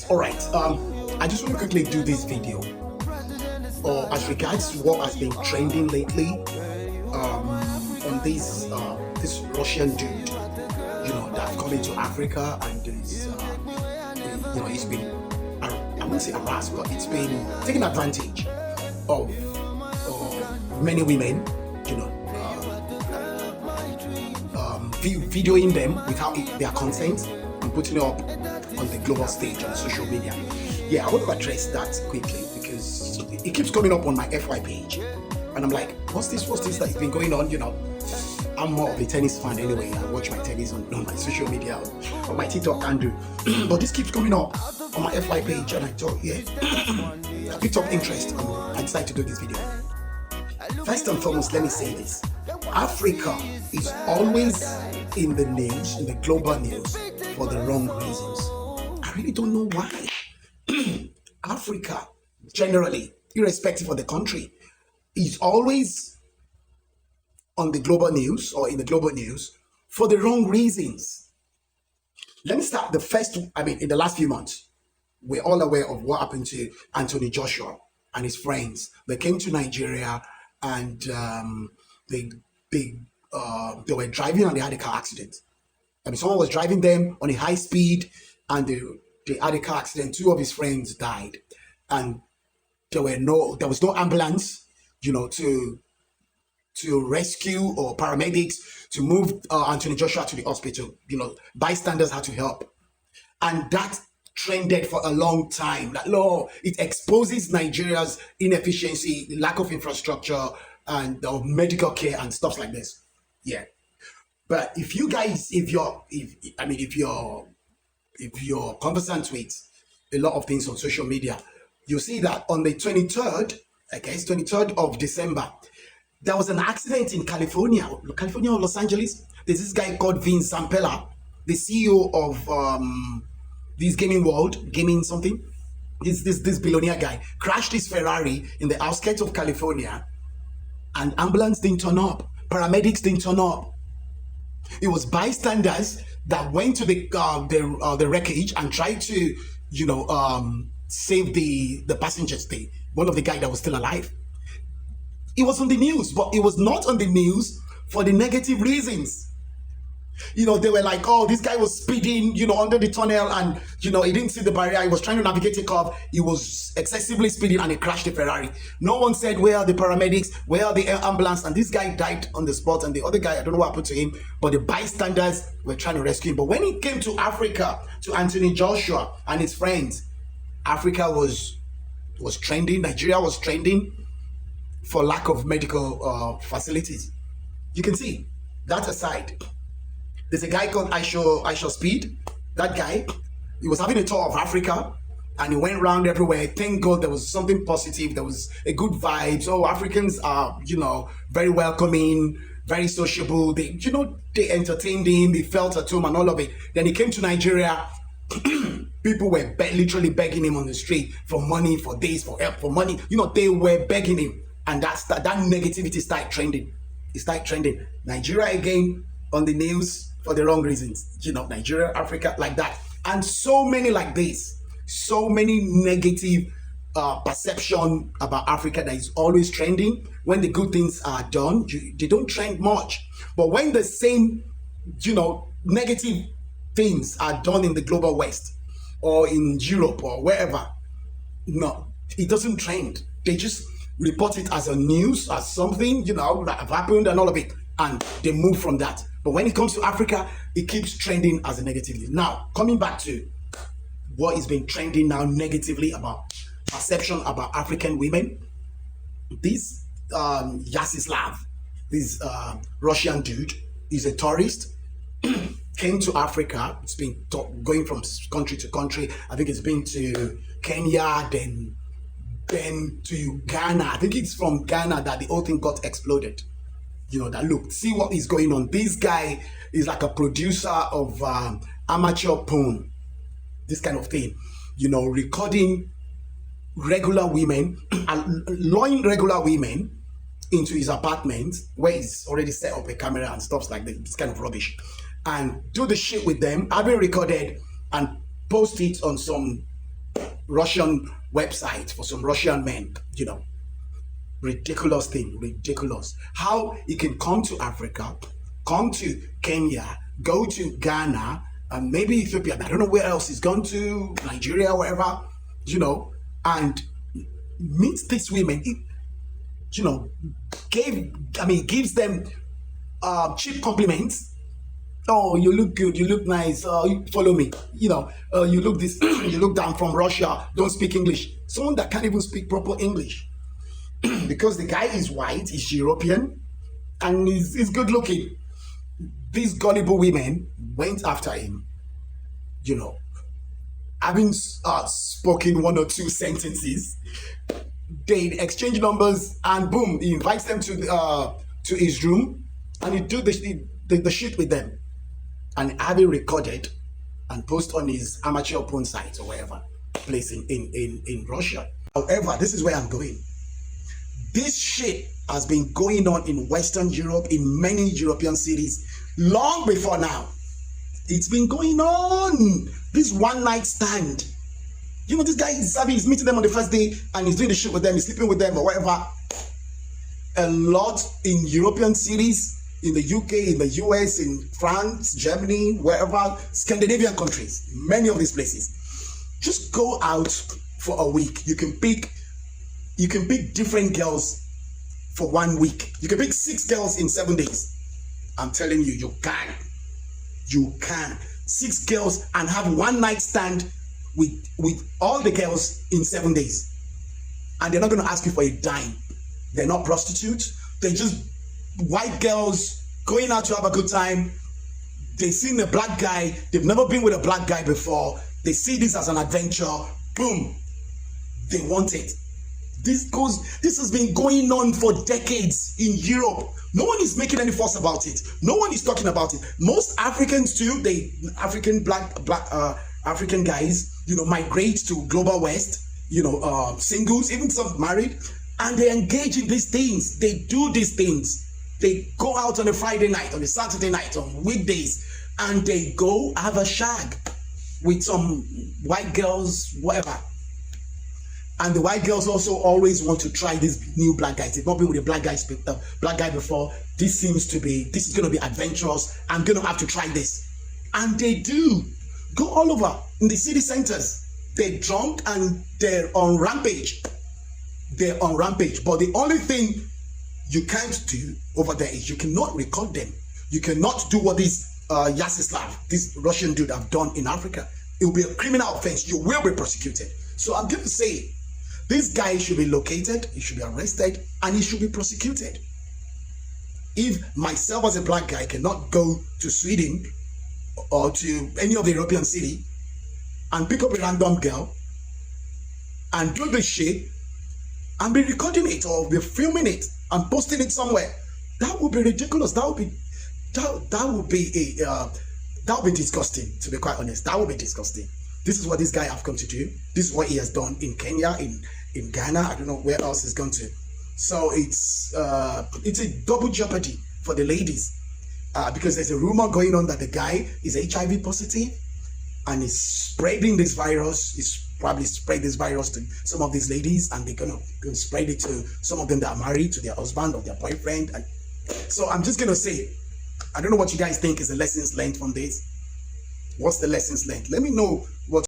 All right. I just want to quickly do this video, or as regards to what has been trending lately, on this Russian dude, that's coming to Africa, and he's been, I wouldn't say harassed, but it's been taking advantage of many women, videoing them without their consent and putting it up on the global stage on social media. Yeah, I want to address that quickly because it keeps coming up on my FY page, and I'm like, what's this that's been going on? I'm more of a tennis fan anyway. I watch my tennis on my social media, on my TikTok handle. But this keeps coming up on my FY page, and I thought, I picked up interest, and I decided to do this video. First and foremost, let me say this. Africa is always in the news, in the global news, for the wrong reasons. I really don't know why. Africa, generally, irrespective of the country, is always on the global news or in the global news for the wrong reasons. Let me start in the last few months, we're all aware of what happened to Anthony Joshua and his friends. They came to Nigeria and they were driving and they had a car accident. Someone was driving them on a high speed and they had a car accident. Two of his friends died, and there was no ambulance, to rescue or paramedics to move Anthony Joshua to the hospital. Bystanders had to help, and that trended for a long time. It exposes Nigeria's inefficiency, lack of infrastructure, and of medical care and stuff like this. Yeah, but if you're conversant with a lot of things on social media, you see that on the 23rd of December, there was an accident in California or Los Angeles. There's this guy called Vince Zampella, the CEO of this gaming something. This billionaire guy crashed his Ferrari in the outskirts of California, and ambulance didn't turn up, paramedics didn't turn up. It was bystanders that went to the wreckage and tried to, save the passengers. One of the guy that was still alive. It was on the news, but it was not on the news for the negative reasons. They were like, oh, this guy was speeding, under the tunnel, and he didn't see the barrier. He was trying to navigate a curve. He was excessively speeding and he crashed the Ferrari. No one said, where are the paramedics? Where are the ambulance? And this guy died on the spot, and the other guy, I don't know what happened to him, but the bystanders were trying to rescue him. But when it came to Africa, to Anthony Joshua and his friends, Africa was trending. Nigeria was trending for lack of medical facilities. You can see that aside. There's a guy called Aisha Speed. That guy, he was having a tour of Africa, and he went around everywhere. Thank God there was something positive. There was a good vibe. So Africans are, very welcoming, very sociable. They entertained him. He felt at home and all of it. Then he came to Nigeria. People were literally begging him on the street for money, for this, for help, for money. They were begging him, and that negativity started trending. It started trending. Nigeria again on the news for the wrong reasons. Nigeria, Africa, like that. And so many like this. So many negative perception about Africa that is always trending. When the good things are done, they don't trend much. But when the same, negative things are done in the global West or in Europe or wherever, no, it doesn't trend. They just report it as a news, as something, that have happened and all of it. And they move from that. But when it comes to Africa, it keeps trending as a negativity. Now, coming back to what is being trending now negatively about perception about African women, this Yassislav, this Russian dude, is a tourist, came to Africa. It's been going from country to country. I think it's been to Kenya, then to Ghana. I think it's from Ghana that the whole thing got exploded. Look, see what is going on. This guy is like a producer of amateur porn, this kind of thing, recording regular women, allowing regular women into his apartment where he's already set up a camera and stuff like this kind of rubbish, and do the shit with them, having recorded and post it on some Russian website for some Russian men, ridiculous thing, ridiculous. How he can come to Africa, come to Kenya, go to Ghana, and maybe Ethiopia. I don't know where else he's gone to, Nigeria, wherever, and meet these women. Gives them cheap compliments. Oh, you look good, you look nice, follow me. You look this, you look down from Russia, don't speak English. Someone that can't even speak proper English. Because the guy is white, he's European, and he's good looking. These gullible women went after him, having spoken one or two sentences. They exchange numbers, and boom, he invites them to his room, and he do the shit with them, and have it recorded and post on his amateur porn site or wherever place in Russia. However, this is where I'm going. This shit has been going on in Western Europe, in many European cities, long before now. It's been going on. This one night stand. This guy he's meeting them on the first day, and he's doing the shit with them, he's sleeping with them or whatever. A lot in European cities, in the UK, in the US, in France, Germany, wherever, Scandinavian countries, many of these places. Just go out for a week. You can pick different girls for 1 week. You can pick 6 girls in 7 days. I'm telling you, you can. You can. 6 girls and have one night stand with all the girls in 7 days. And they're not going to ask you for a dime. They're not prostitutes. They're just white girls going out to have a good time. They've seen a black guy. They've never been with a black guy before. They see this as an adventure. Boom. They want it. This has been going on for decades in Europe. No one is making any fuss about it. No one is talking about it. Most Africans too, African guys, migrate to global West, singles, even some married, and they engage in these things. They do these things. They go out on a Friday night, on a Saturday night, on weekdays, and they go have a shag with some white girls, whatever. And the white girls also always want to try these new black guys. They've not been with a black guy before. This is going to be adventurous. I'm going to have to try this. And they do. Go all over in the city centers. They're drunk and they're on rampage. They're on rampage. But the only thing you can't do over there is you cannot record them. You cannot do what this Yaroslav, this Russian dude, have done in Africa. It will be a criminal offense. You will be prosecuted. So I'm going to say, this guy should be located, he should be arrested, and he should be prosecuted. If myself as a black guy cannot go to Sweden or to any of the European city and pick up a random girl and do this shit and be recording it or be filming it and posting it somewhere, that would be ridiculous. That would be disgusting, to be quite honest. That would be disgusting. This is what this guy have come to do. This is what he has done in Kenya, in Ghana. I don't know where else he's gone to. So it's a double jeopardy for the ladies because there's a rumor going on that the guy is HIV positive and is spreading this virus. He's probably spread this virus to some of these ladies, and they're gonna spread it to some of them that are married to their husband or their boyfriend. And so I'm just gonna say, I don't know what you guys think is the lessons learned from this. What's the lessons learned? Let me know what